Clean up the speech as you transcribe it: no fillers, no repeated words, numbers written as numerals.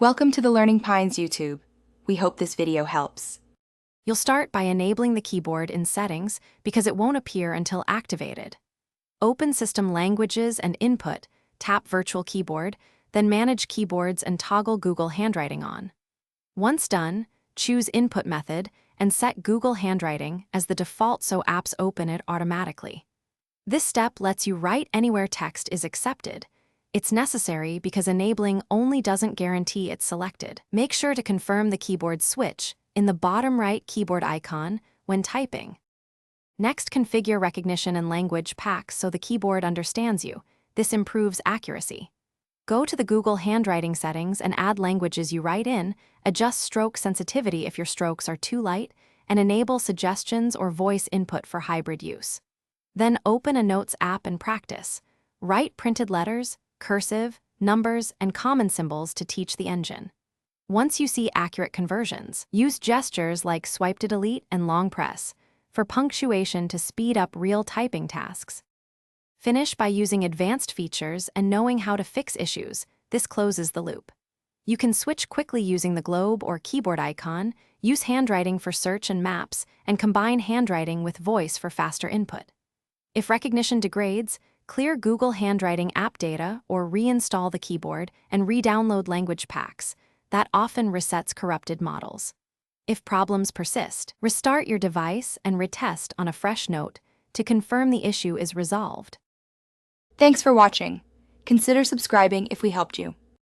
Welcome to the Learning Pines YouTube. We hope this video helps. You'll start by enabling the keyboard in Settings because it won't appear until activated. Open System Languages and Input, tap Virtual Keyboard, then Manage Keyboards and toggle Google Handwriting on. Once done, choose Input Method and set Google Handwriting as the default so apps open it automatically. This step lets you write anywhere text is accepted. It's necessary because enabling only doesn't guarantee it's selected. Make sure to confirm the keyboard switch in the bottom right keyboard icon when typing. Next, configure recognition and language packs so the keyboard understands you. This improves accuracy. Go to the Google Handwriting settings and add languages you write in, adjust stroke sensitivity if your strokes are too light, and enable suggestions or voice input for hybrid use. Then open a Notes app and practice. Write printed letters, cursive, numbers, and common symbols to teach the engine. Once you see accurate conversions, use gestures like swipe to delete and long press for punctuation to speed up real typing tasks. Finish by using advanced features and knowing how to fix issues. This closes the loop. You can switch quickly using the globe or keyboard icon, use handwriting for search and maps, and combine handwriting with voice for faster input. If recognition degrades, clear Google Handwriting app data or reinstall the keyboard and re-download language packs. That often resets corrupted models. If problems persist, restart your device and retest on a fresh note to confirm the issue is resolved. Thanks for watching. Consider subscribing if we helped you.